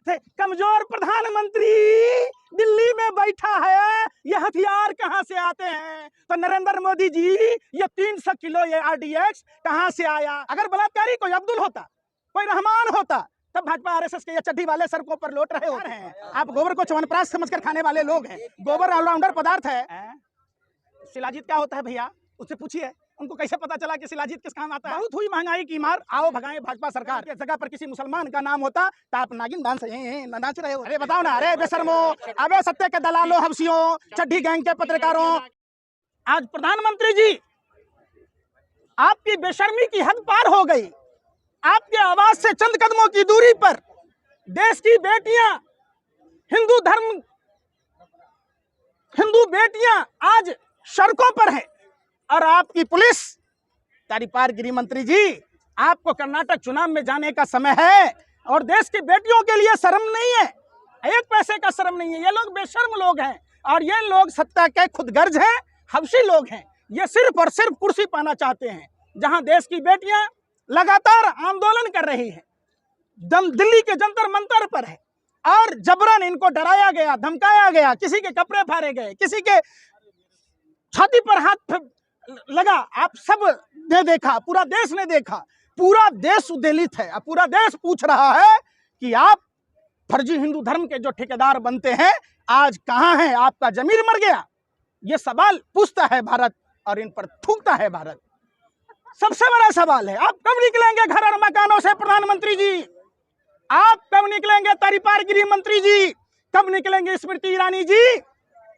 थे कमजोर प्रधानमंत्री दिल्ली में बैठा है, ये हथियार कहां से आते हैं? तो नरेंद्र मोदी जी, ये 300 किलो ये RDX कहां से आया? अगर बलात्कारी कोई अब्दुल होता, कोई रहमान होता, तब भाजपा RSS के ये चड्डी वाले सड़कों पर लौट रहे होते हैं। आप गोबर को च्यवनप्राश समझकर खाने वाले लोग हैं। गोबर ऑलराउंडर पदार्थ है। शिलाजीत क्या होता है भैया, उससे पूछिए, उनको कैसे पता चला कि शिलाजीत किस काम आता है? बहुत हुई महंगाई की मार, आओ भगाएं भाजपा सरकार। की जगह पर किसी मुसलमान का नाम होता तो आप नागिन डांस नाच रहे हो। अरे बताओ ना, अरे बेशर्मो, अबे सत्य के दलालों, हवसियों, चड्डी गैंग के पत्रकारों। आज प्रधानमंत्री जी, आपकी बेशर्मी की हद पार हो गई। आपके आवाज से चंद कदमों की दूरी पर देश की बेटियां, हिंदू बेटियां आज सड़कों पर हैं। और आपकी पुलिस, तारीपार गृह मंत्री जी, आपको कर्नाटक चुनाव में जाने का समय है और देश की बेटियों के लिए शर्म नहीं है, एक पैसे का शर्म नहीं है। ये लोग बेशर्म लोग हैं और ये लोग सत्ता के खुदगर्ज हैं, हवशी लोग हैं। ये सिर्फ और सिर्फ कुर्सी पाना चाहते हैं। जहां देश की बेटियां लगातार आंदोलन कर रही हैं, दिल्ली के जंतर मंतर पर है और जबरन इनको डराया गया, धमकाया गया, किसी के कपड़े फाड़े गए, किसी के छाती पर हाथ लगा। आप सब ने देखा, पूरा देश ने देखा, पूरा देश उद्वेलित है। अब पूरा देश पूछ रहा है कि आप फर्जी हिंदू धर्म के जो ठेकेदार बनते हैं, आज कहां हैं? आपका जमीर मर गया? ये सवाल पूछता है भारत और इन पर थूकता है भारत। सबसे बड़ा सवाल है, आप कब निकलेंगे घर और मकानों से प्रधानमंत्री जी? आप कब निकलेंगे तारीपार गृह मंत्री जी? कब निकलेंगे स्मृति ईरानी जी?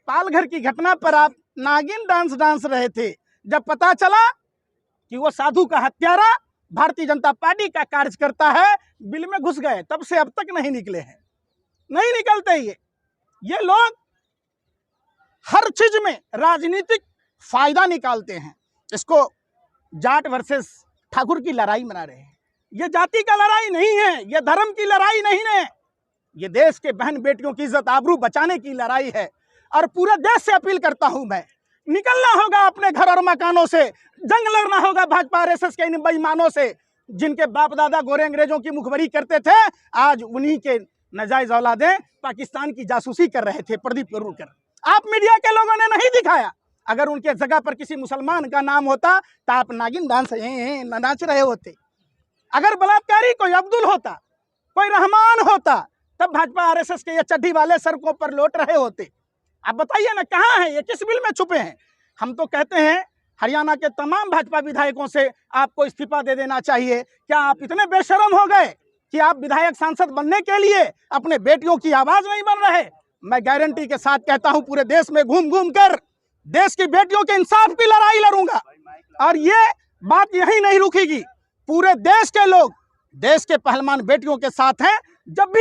पालघर की घटना पर आप नागिन डांस रहे थे। जब पता चला कि वो साधु का हत्यारा भारतीय जनता पार्टी का कार्यकर्ता है, बिल में घुस गए। तब से अब तक नहीं निकले हैं, नहीं निकलते। ये लोग हर चीज में राजनीतिक फायदा निकालते हैं। इसको जाट वर्सेस ठाकुर की लड़ाई मना रहे हैं। ये जाति का लड़ाई नहीं है, ये धर्म की लड़ाई नहीं है, ये देश के बहन बेटियों की इज्जत आबरू बचाने की लड़ाई है। और पूरे देश से अपील करता हूं मैं, निकलना होगा अपने घर और मकानों से, जंग लड़ना होगा भाजपा RSS के इन बेईमानों से, जिनके बाप दादा गोरे अंग्रेजों की मुखबरी करते थे। आज उन्हीं के नाजायज औलादें पाकिस्तान की जासूसी कर रहे थे। प्रदीप करूरकर, आप मीडिया के लोगों ने नहीं दिखाया। अगर उनके जगह पर किसी मुसलमान का नाम होता तो आप नागिन डांस नाच रहे होते। अगर बलात्कारी कोई अब्दुल होता, कोई रहमान होता, तब भाजपा RSS के ये चड्डी वाले सड़कों पर लौट रहे होते। आप बताइए ना, कहाँ है ये, किस बिल में छुपे हैं? हम तो कहते हैं हरियाणा के तमाम भाजपा विधायकों से आपको इस्तीफा दे देना चाहिए। क्या आप इतने बेशरम हो गए कि आप विधायक सांसद बनने के लिए अपने बेटियों की आवाज नहीं बन रहे? मैं गारंटी के साथ कहता हूं, पूरे देश में घूम घूम कर देश की बेटियों के इंसाफ की लड़ाई लड़ूंगा। और ये बात यही नहीं रुकेगी। पूरे देश के लोग देश के पहलवान बेटियों के साथ हैं। जब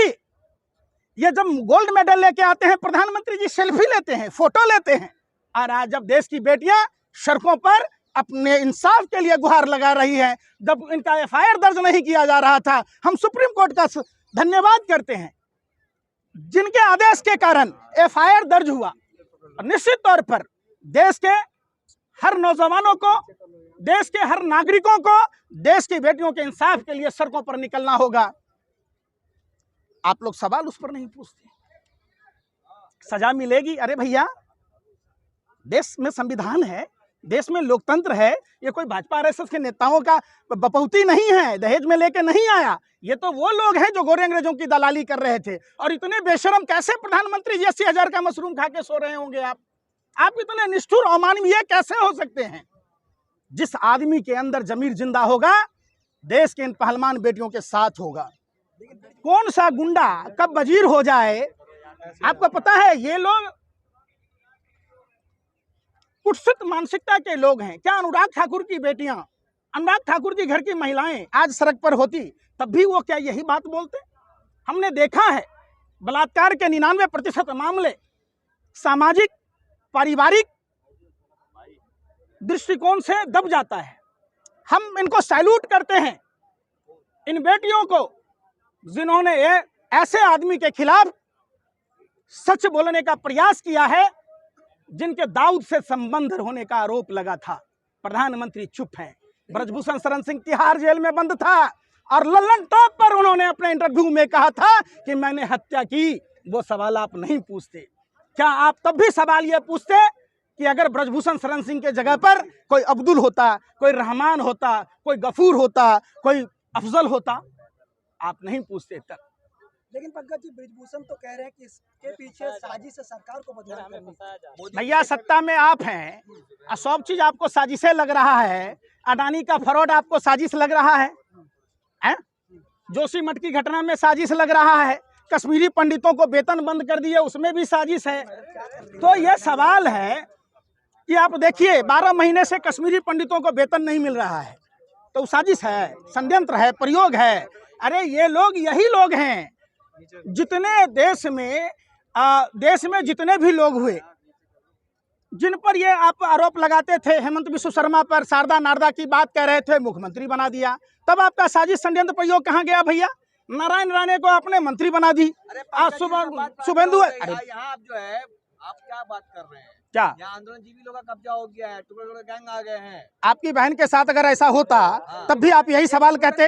गोल्ड मेडल लेके आते हैं प्रधानमंत्री जी, सेल्फी लेते हैं, फोटो लेते हैं। और आज जब देश की बेटियां सड़कों पर अपने इंसाफ के लिए गुहार लगा रही हैं, जब इनका FIR दर्ज नहीं किया जा रहा था, हम सुप्रीम कोर्ट का धन्यवाद करते हैं, जिनके आदेश के कारण FIR दर्ज हुआ। निश्चित तौर पर देश के हर नौजवानों को, देश के हर नागरिकों को देश की बेटियों के इंसाफ के लिए सड़कों पर निकलना होगा। आप लोग सवाल उस पर नहीं पूछते, सजा मिलेगी। अरे भैया, देश में संविधान है, देश में लोकतंत्र है। ये कोई भाजपा RSS के नेताओं का बपौती नहीं है, दहेज में लेके नहीं आया। ये तो वो लोग हैं जो गोरे अंग्रेजों की दलाली कर रहे थे। और इतने बेशरम कैसे प्रधानमंत्री जी 80,000 का मशरूम खा के सो रहे होंगे? आप इतने निष्ठुर अमानवीय कैसे हो सकते हैं? जिस आदमी के अंदर जमीर जिंदा होगा, देश के इन पहलवान बेटियों के साथ होगा। कौन सा गुंडा कब वजीर हो जाए आपको पता है? ये लोग कुत्सित मानसिकता के लोग हैं। क्या अनुराग ठाकुर की बेटियां, अनुराग ठाकुर की घर की महिलाएं आज सड़क पर होती, तब भी वो क्या यही बात बोलते? हमने देखा है, बलात्कार के 99% मामले सामाजिक पारिवारिक दृष्टिकोण से दब जाता है। हम इनको सैल्यूट करते हैं, इन बेटियों को, जिन्होंने ऐसे आदमी के खिलाफ सच बोलने का प्रयास किया है, जिनके दाऊद से संबंध होने का आरोप लगा था। प्रधानमंत्री चुप हैं। ब्रजभूषण शरण सिंह तिहाड़ जेल में बंद था, और लल्लन टॉप पर उन्होंने अपने इंटरव्यू में कहा था कि मैंने हत्या की। वो सवाल आप नहीं पूछते। क्या आप तब भी सवाल ये पूछते कि अगर ब्रजभूषण शरण सिंह के जगह पर कोई अब्दुल होता, कोई रहमान होता, कोई गफूर होता, कोई अफजल होता? आप नहीं पूछते तब। लेकिन पंकज जी, ब्रिजभूषण तो कह रहे हैं कि इसके पीछे साजिश है सरकार को बदनाम करने की। भैया सत्ता में आप हैं और सब चीज आपको साजिशे लग रहा है। अडानी का फ्रॉड आपको साजिश लग रहा है, हैं? जोशीमठ की घटना में साजिश लग रहा है। कश्मीरी पंडितों को वेतन बंद कर दिए, उसमें भी साजिश है। तो यह सवाल है कि आप देखिए 12 महीने से कश्मीरी पंडितों को वेतन नहीं मिल रहा है, तो साजिश है, षड्यंत्र है, प्रयोग है। अरे ये लोग यही लोग हैं जितने देश में जितने भी लोग हुए जिन पर ये आप आरोप लगाते थे, हेमंत बिस्व शर्मा पर शारदा नारदा की बात कह रहे थे, मुख्यमंत्री बना दिया। तब आपका साजिश षड्यंत्र प्रयोग कहाँ गया भैया? नारायण राणे को आपने मंत्री बना दी। आज शुभेंदु यहाँ आप जो है आप क्या बात कर रहे हैं? क्या यहाँ आंदोलनजीवी लोगों का कब्जा हो गया है, टुकड़े गैंग आ गए हैं। आपकी बहन के साथ अगर ऐसा होता तब भी आप यही सवाल कहते?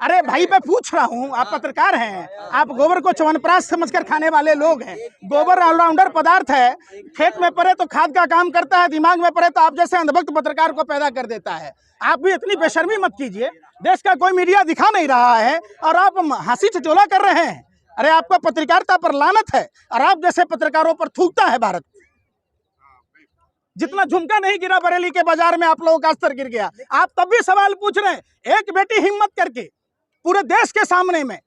अरे भाई मैं पूछ रहा हूँ, आप पत्रकार हैं, आप गोबर को च्यवनप्राश समझकर खाने वाले लोग हैं। गोबर ऑलराउंडर पदार्थ है, खेत में पड़े तो खाद का काम करता है, दिमाग में पड़े तो आप जैसे अंधभक्त पत्रकार को पैदा कर देता है। आप भी इतनी बेशर्मी मत कीजिए। देश का कोई मीडिया दिखा नहीं रहा है और आप हंसी ठिठोला कर रहे हैं। अरे आपका पत्रकारिता पर लानत है और आप जैसे पत्रकारों पर थूकता है भारत। जितना झुमका नहीं गिरा बरेली के बाजार में, आप लोगों का स्तर गिर गया। आप तब भी सवाल पूछ रहे हैं। एक बेटी हिम्मत करके पूरे देश के सामने में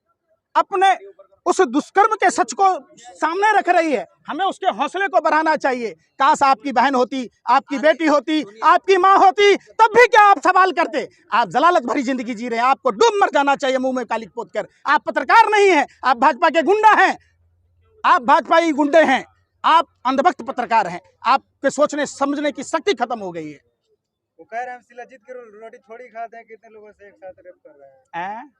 अपने उस दुष्कर्म के सच को सामने रख रही है। हमें उसके हौसले को बढ़ाना चाहिए। काश आपकी बहन होती, आपकी बेटी होती, आपकी माँ होती, तब भी क्या आप सवाल करते? आप जलालत भरी जिंदगी जी रहे हैं, आपको डूब मर जाना चाहिए मुंह में काली पोत कर। आप पत्रकार नहीं हैं, आप भाजपा के गुंडा हैं, आप भाजपाई गुंडे हैं, आप अंधभक्त पत्रकार हैं। आपके सोचने समझने की शक्ति खत्म हो गई है। वो कह रहे हैं शिलाजीत की रोटी थोड़ी खाते हैं, कितने लोगों से एक साथ रेप कर रहे हैं।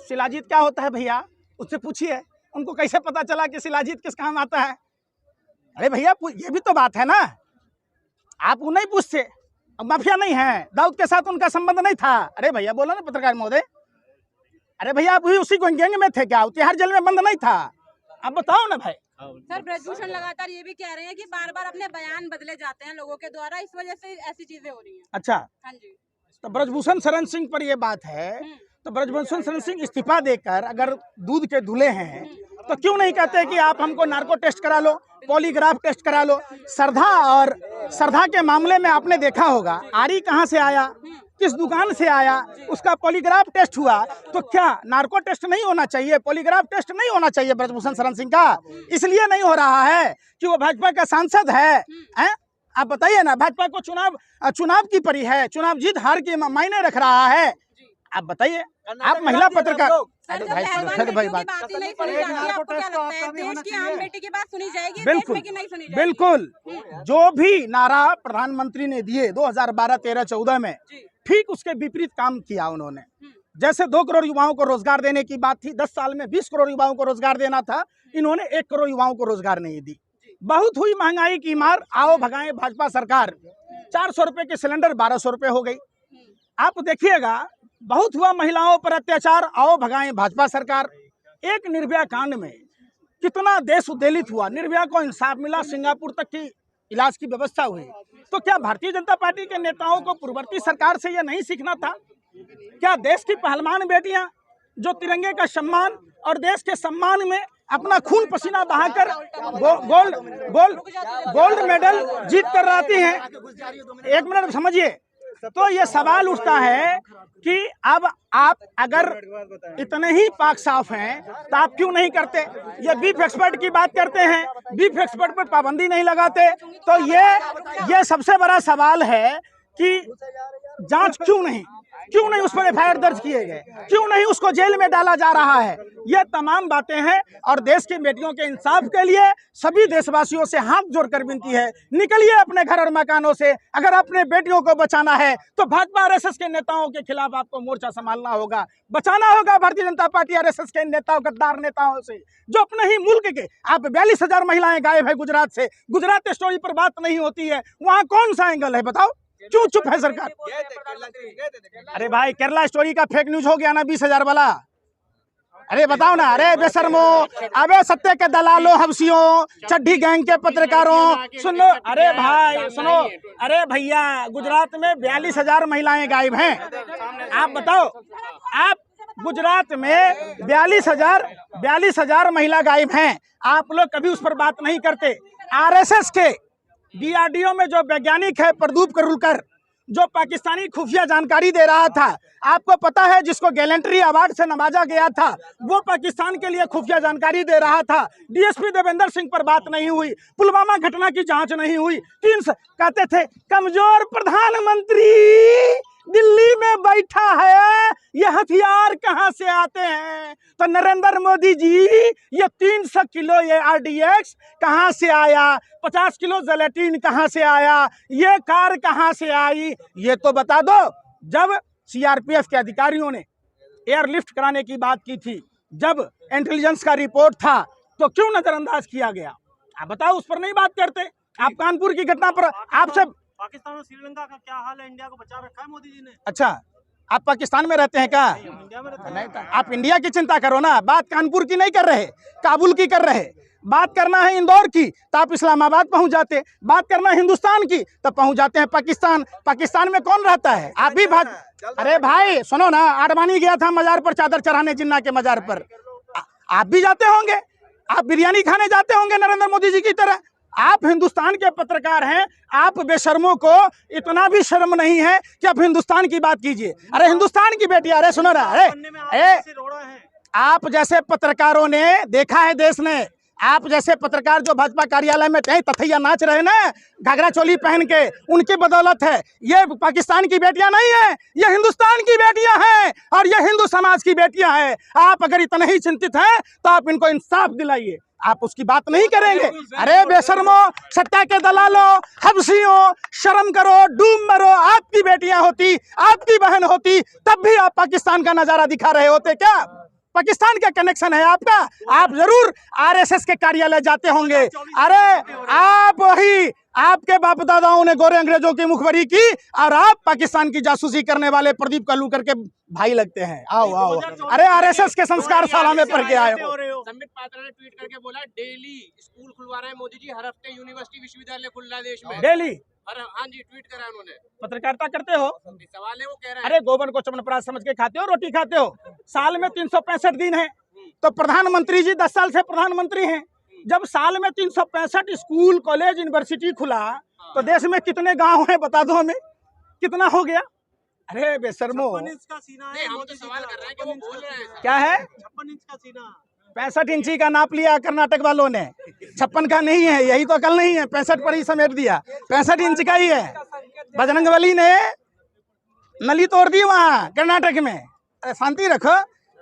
शिलाजीत क्या होता है भैया? उससे पूछिए, उनको कैसे पता चला कि शिलाजीत किस काम आता है? अरे भैया ये भी तो बात है ना, आप वो नहीं पूछते। अब माफिया नहीं है, दाऊद के साथ उनका संबंध नहीं था। अरे भैया बोला ना पत्रकार महोदय। अरे भैया आप उसी गैंग में थे क्या? तिहाड़ जेल में बंद नहीं था? आप बताओ ना भाई। सर ब्रजभूषण लगातार ये भी कह रहे हैं कि बार बार अपने बयान बदले जाते हैं लोगों के द्वारा, इस वजह से ऐसी चीजें हो रही हैं। अच्छा, हाँ जी। तो ब्रजभूषण शरण सिंह पर ये बात है, तो ब्रजभूषण शरण सिंह इस्तीफा देकर अगर दूध के दूल्हे हैं तो क्यों नहीं कहते कि आप हमको नार्को टेस्ट करा लो, पॉलीग्राफ टेस्ट करा लो? श्रद्धा के मामले में आपने देखा होगा, आरी कहाँ से आया, किस दुकान से आया, उसका पॉलीग्राफ टेस्ट हुआ। तो क्या नार्को टेस्ट नहीं होना चाहिए, पॉलीग्राफ टेस्ट नहीं होना चाहिए ब्रजभूषण शरण सिंह का? इसलिए नहीं हो रहा है कि वो भाजपा का सांसद है, हैं? आप बताइए ना, भाजपा को चुनाव की परी है, चुनाव जीत हार के मायने रख रहा है। आप बताइए, आप महिला पत्रकार। सर भाई बात ही नहीं सुनी जाती, आपको क्या लगता है देश की आम बेटी की बात सुनी जाएगी, बिल्कुल देश में की नहीं सुनी जाएगी? बिल्कुल। जो भी नारा प्रधानमंत्री ने दिए 2012, 13, 14 में, ठीक उसके विपरीत काम किया उन्होंने। जैसे 2 करोड़ युवाओं को रोजगार देने की बात थी, 10 साल में 20 करोड़ युवाओं को रोजगार देना था, इन्होंने 1 करोड़ युवाओं को रोजगार नहीं दी। बहुत हुई महंगाई की मार, आओ भगाए भाजपा सरकार। 400 रुपए के सिलेंडर 1200 रुपए हो गई। आप देखिएगा, बहुत हुआ महिलाओं पर अत्याचार, आओ भगाए भाजपा सरकार। एक निर्भया कांड में कितना देश उद्वेलित हुआ, निर्भया को इंसाफ मिला, सिंगापुर तक की इलाज की व्यवस्था हुई। तो क्या भारतीय जनता पार्टी के नेताओं को पूर्ववर्ती सरकार से यह नहीं सीखना था? क्या देश की पहलवान बेटियां जो तिरंगे का सम्मान और देश के सम्मान में अपना खून पसीना बहाकर गोल्ड मेडल जीत कर आती हैं? एक मिनट समझिए। तो ये सवाल उठता है कि अब आप अगर इतने ही पाक साफ हैं तो आप क्यों नहीं करते? ये बीफ एक्सपर्ट की बात करते हैं, बीफ एक्सपर्ट पर पाबंदी नहीं लगाते। तो ये सबसे बड़ा सवाल है कि जांच क्यों नहीं उस पर एफआईआर दर्ज किए गए, क्यों नहीं उसको जेल में डाला जा रहा है? ये तमाम बातें हैं और देश की बेटियों के इंसाफ के लिए सभी देशवासियों से हाथ जोड़कर विनती है, निकलिए अपने घर और मकानों से। अगर अपने बेटियों को बचाना है तो भाजपा आरएसएस के नेताओं के खिलाफ आपको मोर्चा संभालना होगा, बचाना होगा भारतीय जनता पार्टी आरएसएस के नेताओं, गद्दार नेताओं से, जो अपने ही मुल्क के। आप 42,000 महिलाएं गायब है गुजरात से, गुजरात स्टोरी पर बात नहीं होती है, वहाँ कौन सा एंगल है बताओ? क्यों चुप है सरकार? गए थे केरला गए थे। अरे भाई केरला स्टोरी का फेक न्यूज हो गया ना 20,000 वाला। अरे बताओ ना, अरे बेशर्मो, अबे सत्य के दलालों, हवसियों, चड्ढी गैंग के पत्रकारों, सुन लो। अरे भाई सुनो, अरे भैया गुजरात में 42,000 महिलाएं गायब हैं। आप बताओ, आप गुजरात में 42,000 महिला गायब हैं, आप लोग कभी उस पर बात नहीं करते। आरएसएस के डीआरडीओ में जो वैज्ञानिक है प्रदीप करुलकर, जो पाकिस्तानी खुफिया जानकारी दे रहा था, आपको पता है जिसको गैलेंट्री अवार्ड से नवाजा गया था, वो पाकिस्तान के लिए खुफिया जानकारी दे रहा था। डीएसपी देवेंद्र सिंह पर बात नहीं हुई, पुलवामा घटना की जांच नहीं हुई। कहते थे कमजोर प्रधानमंत्री दिल्ली में बैठा है, ये हथियार कहां से आते हैं? तो नरेंद्र मोदी जी, ये 300 किलो ये आरडीएक्स कहां से आया? 50 किलो जेलेटिन कहां से आया? ये कार कहां से आई? ये तो बता दो। जब सीआरपीएफ के अधिकारियों ने एयरलिफ्ट कराने की बात की थी, जब इंटेलिजेंस का रिपोर्ट था, तो क्यों नजरअंदाज किया गया? आप बताओ, उस पर नहीं बात करते। आप कानपुर की घटना पर आपसे, पाकिस्तान और श्रीलंका का क्या हाल है? इंडिया को बचा रखा है मोदी जी ने। अच्छा, आप पाकिस्तान में रहते हैं क्या? इंडिया में रहते नहीं, आप इंडिया की चिंता करो ना, बात कानपुर की नहीं कर रहे, काबुल की कर रहे। बात करना है इंदौर की तो आप इस्लामाबाद पहुंच जाते, बात करना हिंदुस्तान की तो पहुंच जाते हैं पाकिस्तान। पाकिस्तान में कौन रहता है? आप भी भाग। अरे भाई सुनो ना, आडवाणी गया था मजार पर चादर चढ़ाने, जिन्ना के मजार पर। आप भी जाते होंगे, आप बिरयानी खाने जाते होंगे नरेंद्र मोदी जी की तरह। आप हिंदुस्तान के पत्रकार हैं, आप बेशर्मों को इतना भी शर्म नहीं है कि आप हिंदुस्तान की बात कीजिए। अरे हिंदुस्तान की बेटी, अरे सुनो ना, अरे आप जैसे पत्रकारों ने देखा है देश ने, आप जैसे पत्रकार जो भाजपा कार्यालय में तथैया नाच रहे ना घाघरा चोली पहन के, उनकी बदौलत है। ये पाकिस्तान की बेटियां नहीं है, ये हिंदुस्तान की बेटियां हैं और ये हिंदू समाज की बेटियां हैं। आप अगर इतने ही चिंतित हैं तो आप इनको इंसाफ दिलाइए, आप उसकी बात नहीं करेंगे। अरे बेशर्मो, सत्ता के दलालों, हबसियों, शर्म करो, डूब मरो। आपकी बेटियां होती, आपकी बहन होती, तब भी आप पाकिस्तान का नजारा दिखा रहे होते क्या? पाकिस्तान का कनेक्शन है आपका, आप जरूर आरएसएस के कार्यालय जाते होंगे। अरे आप वही, आपके बाप दादाओं ने गोरे अंग्रेजों की मुखबरी की और आप पाकिस्तान की जासूसी करने वाले प्रदीप कल्लूकर के भाई लगते हैं। आओ आओ, अरे आरएसएस के संस्कार शाला में पढ़ के आए हो। संबित पात्रा ने ट्वीट करके बोला, डेली स्कूल खुलवा रहे हैं मोदी जी, हर हफ्ते यूनिवर्सिटी विश्वविद्यालय खुल रहा है देश में डेली। हाँ जी, ट्वीट करा उन्होंने। पत्रकारिता करते हो? सवाल है वो कह रहे हैं। अरे गोबर को चमनप्राश समझ के खाते हो, रोटी खाते हो। साल में 365 दिन है, तो प्रधानमंत्री जी 10 साल से प्रधानमंत्री हैं। जब साल में 365 स्कूल कॉलेज यूनिवर्सिटी खुला तो देश में कितने गांव हैं बता दो हमें, कितना हो गया? अरे बेशर्मो, 56 इंच का सीना है। हम तो सवाल कर रहे हैं कि वो बोल रहे हैं। क्या है? 56 इंच का सीना। 65 इंची का नाप लिया कर्नाटक वालों ने, 56 का नहीं है, यही तो अकल नहीं है। 65 पर ही समेट दिया, 65 इंच का ही है। बजरंगबली ने नली तोड़ दी वहाँ कर्नाटक में। अरे शांति रखो,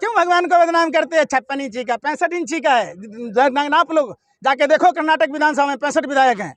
क्यों भगवान को बदनाम करते हैं? 56 इंची का, 65 इंची का है। नाप लोग, जाके देखो कर्नाटक विधानसभा में 65 विधायक हैं।